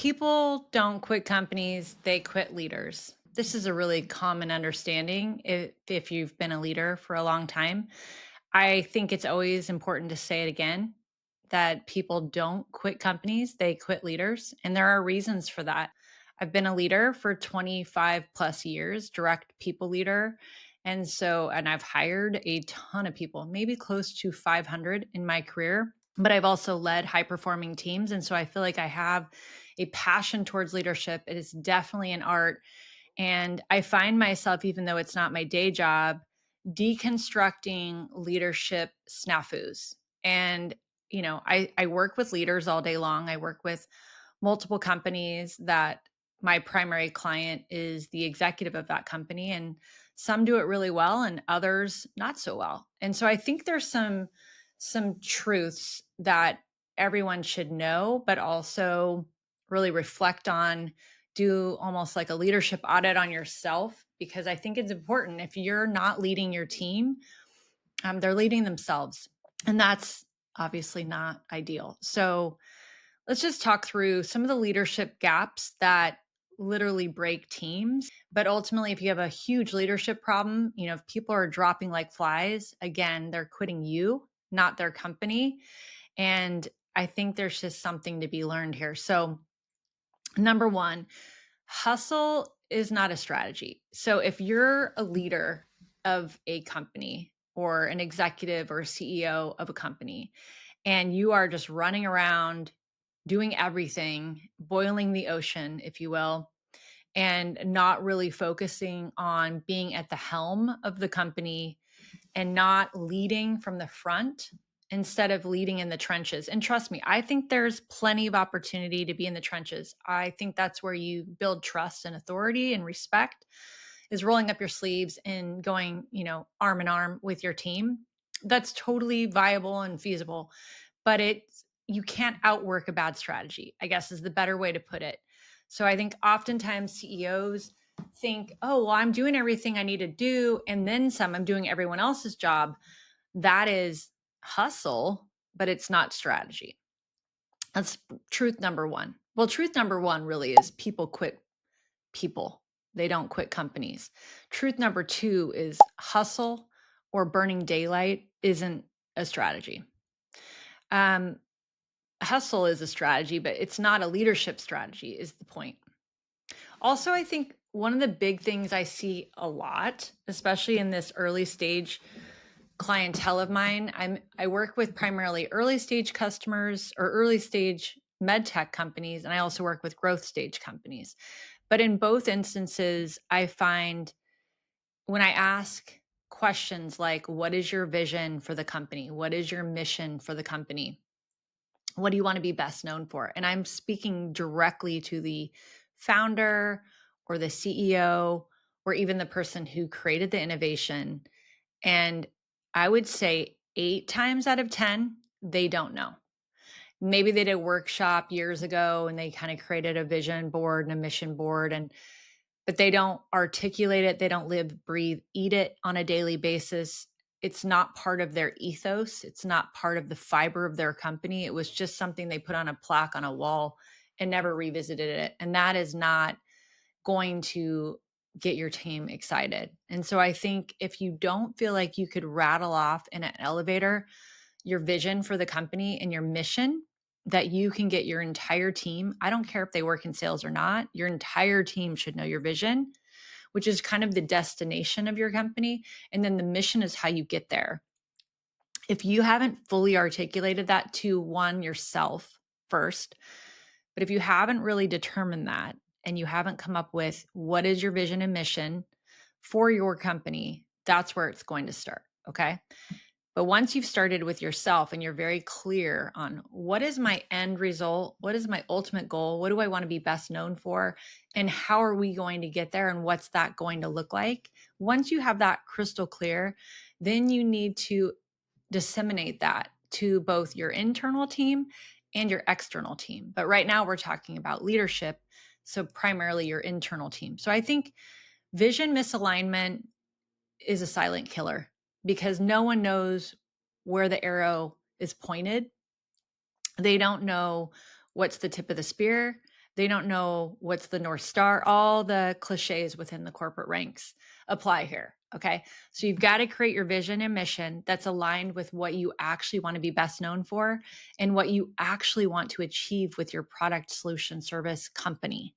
People don't quit companies, they quit leaders. This is a really common understanding if you've been a leader for a long time. I think it's always important to say it again that people don't quit companies, they quit leaders. And there are reasons for that. I've been a leader for 25 plus years, direct people leader. And I've hired a ton of people, maybe close to 500 in my career, but I've also led high performing teams. And so I feel like I have a passion towards leadership. It is definitely an art. And I find myself, even though it's not my day job, deconstructing leadership snafus. And, I work with leaders all day long. I work with multiple companies that my primary client is the executive of that company. And some do it really well and others not so well. And so I think there's some truths that everyone should know, but also really reflect on, do almost like a leadership audit on yourself, because I think it's important. If you're not leading your team, they're leading themselves. And that's obviously not ideal. So let's just talk through some of the leadership gaps that literally break teams. But ultimately, if you have a huge leadership problem, if people are dropping like flies, again, they're quitting you, not their company. And I think there's just something to be learned here. So, number one, hustle is not a strategy. So if you're a leader of a company or an executive or a CEO of a company, and you are just running around doing everything, boiling the ocean, if you will, and not really focusing on being at the helm of the company and not leading from the front instead of leading in the trenches. And trust me, I think there's plenty of opportunity to be in the trenches. I think that's where you build trust and authority and respect, is rolling up your sleeves and going, arm in arm with your team. That's totally viable and feasible, but you can't outwork a bad strategy, I guess is the better way to put it. So I think oftentimes CEOs think, oh, well, I'm doing everything I need to do, and then some, I'm doing everyone else's job. That is hustle, but it's not strategy. That's truth number one. Well, truth number one really is people quit people, they don't quit companies. Truth number two is hustle or burning daylight isn't a strategy. Um, Hustle is a strategy, but it's not a leadership strategy, is the point. Also, I think one of the big things I see a lot, especially in this early stage clientele of mine, I work with primarily early stage customers or early stage med tech companies, and I also work with growth stage companies. But in both instances, I find when I ask questions like, what is your vision for the company? What is your mission for the company? What do you want to be best known for? And I'm speaking directly to the founder or the CEO or even the person who created the innovation. And I would say 8 times out of 10, they don't know. Maybe they did a workshop years ago and they kind of created a vision board and a mission board, but they don't articulate it. They don't live, breathe, eat it on a daily basis. It's not part of their ethos. It's not part of the fiber of their company. It was just something they put on a plaque on a wall and never revisited it. And that is not going to get your team excited. And so I think if you don't feel like you could rattle off in an elevator your vision for the company and your mission, that you can get your entire team, I don't care if they work in sales or not, your entire team should know your vision, which is kind of the destination of your company. And then the mission is how you get there. If you haven't fully articulated that to one yourself first, but if you haven't really determined that and you haven't come up with what is your vision and mission for your company, that's where it's going to start. Okay. But once you've started with yourself and you're very clear on what is my end result, what is my ultimate goal, what do I want to be best known for, and how are we going to get there, and what's that going to look like? Once you have that crystal clear, then you need to disseminate that to both your internal team and your external team. But right now we're talking about leadership, so primarily your internal team. So I think vision misalignment is a silent killer because no one knows where the arrow is pointed. They don't know what's the tip of the spear. They don't know what's the North Star. All the cliches within the corporate ranks apply here. Okay. So you've got to create your vision and mission that's aligned with what you actually want to be best known for and what you actually want to achieve with your product, solution, service company.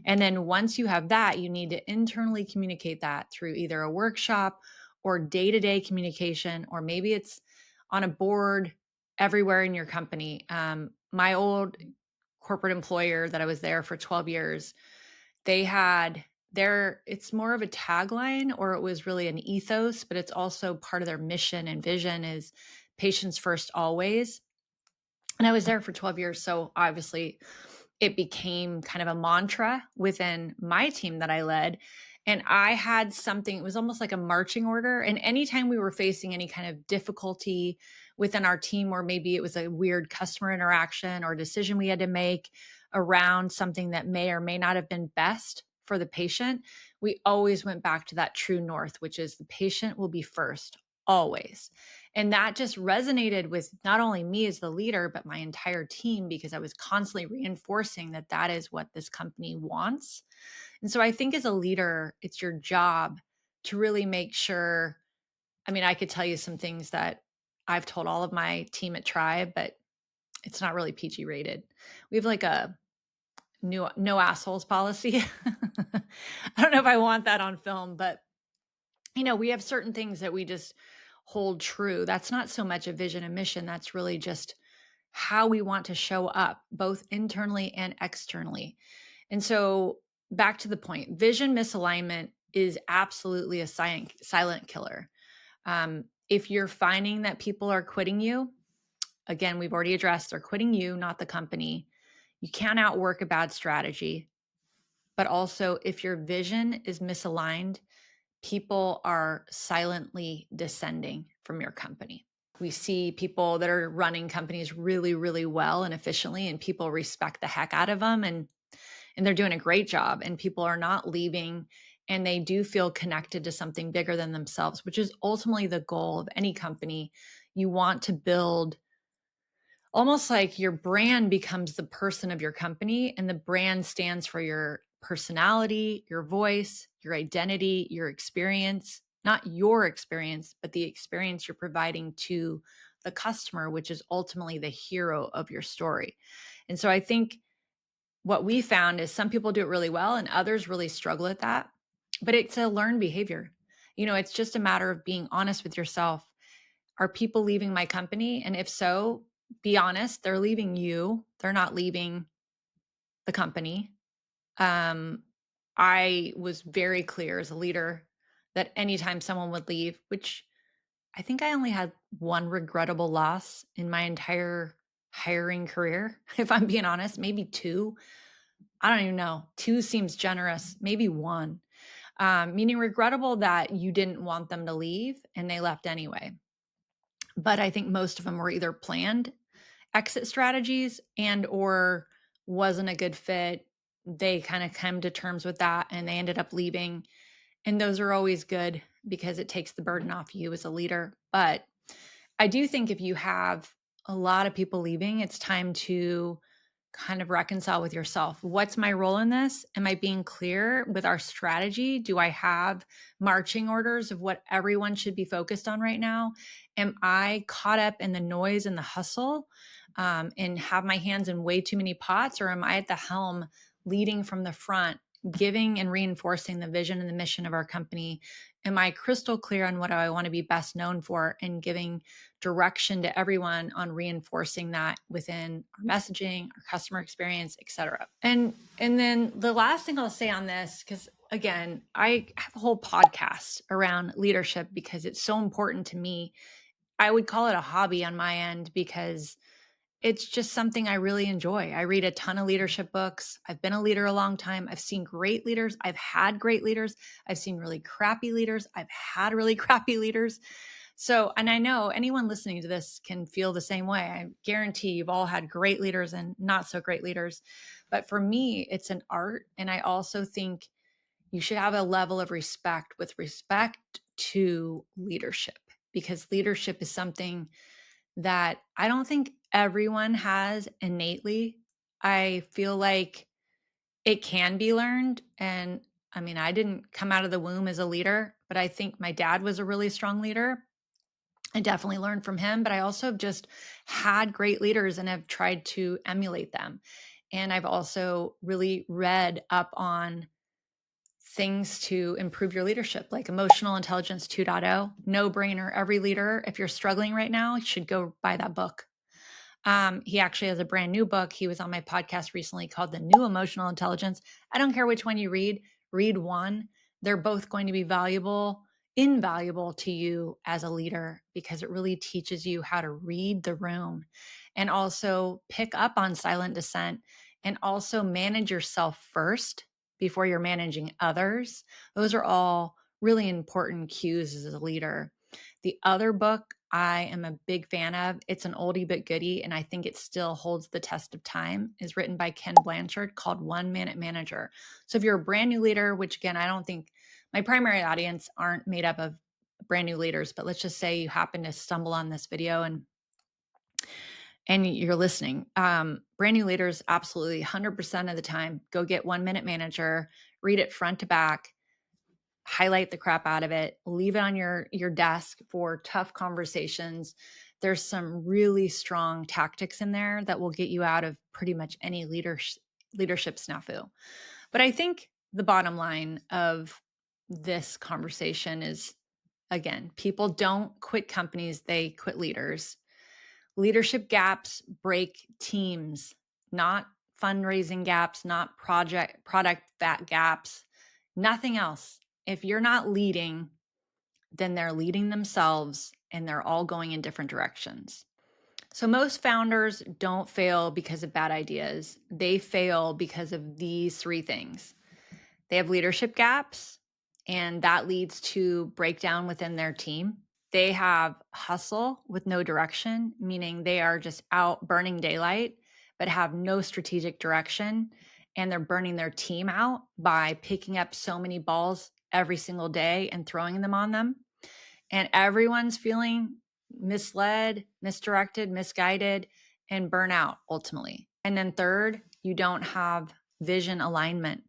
And then once you have that, you need to internally communicate that through either a workshop or day to day communication, or maybe it's on a board everywhere in your company. My old corporate employer that I was there for 12 years, they had it's more of a tagline, or it was really an ethos, but it's also part of their mission and vision is patients first always. And I was there for 12 years. So obviously, it became kind of a mantra within my team that I led. And I had something, it was almost like a marching order. And anytime we were facing any kind of difficulty within our team, or maybe it was a weird customer interaction or decision we had to make around something that may or may not have been best for the patient, we always went back to that true north, which is the patient will be first, always. And that just resonated with not only me as the leader, but my entire team, because I was constantly reinforcing that that is what this company wants. And so I think as a leader, it's your job to really make sure. I mean, I could tell you some things that I've told all of my team at Tribe, but it's not really PG rated. We have like a no assholes policy. I don't know if I want that on film, but we have certain things that we just hold true. That's not so much a vision and mission. That's really just how we want to show up, both internally and externally. And so, back to the point, vision misalignment is absolutely a silent killer. If you're finding that people are quitting you, again, we've already addressed they're quitting you, not the company. You can't outwork a bad strategy. But also, if your vision is misaligned, people are silently descending from your company. We see people that are running companies really, really well and efficiently, and people respect the heck out of them, and they're doing a great job, and people are not leaving, and they do feel connected to something bigger than themselves, which is ultimately the goal of any company. You want to build almost like your brand becomes the person of your company, and the brand stands for your personality, your voice, your identity, your experience, not your experience, but the experience you're providing to the customer, which is ultimately the hero of your story. And so I think what we found is some people do it really well and others really struggle at that, but it's a learned behavior. It's just a matter of being honest with yourself. Are people leaving my company? And if so, be honest, they're leaving you. They're not leaving the company. I was very clear as a leader that anytime someone would leave, which I think I only had one regrettable loss in my entire hiring career, if I'm being honest, maybe two. I don't even know. Two seems generous, maybe one. Meaning regrettable that you didn't want them to leave and they left anyway. But I think most of them were either planned exit strategies and or wasn't a good fit. They kind of come to terms with that and they ended up leaving. And those are always good because it takes the burden off you as a leader. But I do think if you have a lot of people leaving, it's time to kind of reconcile with yourself. What's my role in this? Am I being clear with our strategy? Do I have marching orders of what everyone should be focused on right now? Am I caught up in the noise and the hustle and have my hands in way too many pots? Or am I at the helm leading from the front, giving and reinforcing the vision and the mission of our company? Am I crystal clear on what I want to be best known for and giving direction to everyone on reinforcing that within our messaging, our customer experience, et cetera? And then the last thing I'll say on this, because again, I have a whole podcast around leadership because it's so important to me. I would call it a hobby on my end because it's just something I really enjoy. I read a ton of leadership books. I've been a leader a long time. I've seen great leaders. I've had great leaders. I've seen really crappy leaders. I've had really crappy leaders. So, and I know anyone listening to this can feel the same way. I guarantee you've all had great leaders and not so great leaders. But for me, it's an art. And I also think you should have a level of respect with respect to leadership, because leadership is something that I don't think everyone has innately. I feel like it can be learned. And I mean, I didn't come out of the womb as a leader, but I think my dad was a really strong leader. I definitely learned from him, but I also have just had great leaders and have tried to emulate them. And I've also really read up on things to improve your leadership, like emotional intelligence 2.0, no brainer. Every leader, if you're struggling right now, should go buy that book. He actually has a brand new book. He was on my podcast recently called The New Emotional Intelligence. I don't care which one you read one. They're both going to be invaluable to you as a leader because it really teaches you how to read the room and also pick up on silent dissent and also manage yourself first before you're managing others. Those are all really important cues as a leader. The other book I am a big fan of, it's an oldie but goodie, and I think it still holds the test of time, is written by Ken Blanchard called One Minute Manager. So if you're a brand new leader, which again, I don't think my primary audience aren't made up of brand new leaders, but let's just say you happen to stumble on this video and you're listening. Brand new leaders, absolutely 100% of the time, go get 1 Minute Manager, read it front to back, highlight the crap out of it, leave it on your desk for tough conversations. There's some really strong tactics in there that will get you out of pretty much any leadership snafu. But I think the bottom line of this conversation is, again, people don't quit companies, they quit leaders. Leadership gaps break teams, not fundraising gaps, not product fat gaps, nothing else. If you're not leading, then they're leading themselves and they're all going in different directions. So most founders don't fail because of bad ideas. They fail because of these three things. They have leadership gaps, and that leads to breakdown within their team. They have hustle with no direction, meaning they are just out burning daylight, but have no strategic direction. And they're burning their team out by picking up so many balls every single day and throwing them on them. And everyone's feeling misled, misdirected, misguided, and burnout ultimately. And then third, you don't have vision alignment.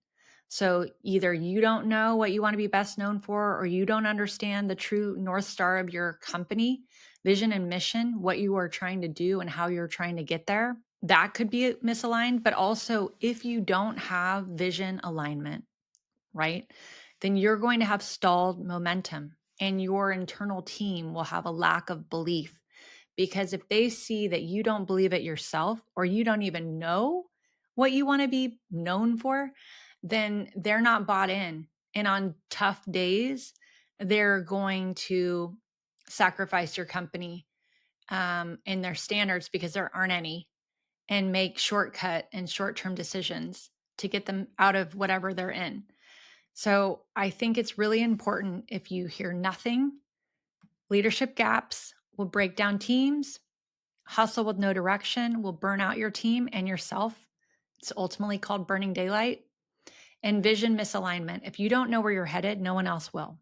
So either you don't know what you want to be best known for, or you don't understand the true North Star of your company, vision and mission, what you are trying to do and how you're trying to get there. That could be misaligned. But also, if you don't have vision alignment, right, then you're going to have stalled momentum and your internal team will have a lack of belief. Because if they see that you don't believe it yourself or you don't even know what you want to be known for, then they're not bought in. And on tough days, they're going to sacrifice your company and their standards because there aren't any, and make shortcut and short-term decisions to get them out of whatever they're in. So I think it's really important, if you hear nothing, leadership gaps will break down teams, hustle with no direction will burn out your team and yourself. It's ultimately called burning daylight. And vision misalignment. If you don't know where you're headed, no one else will.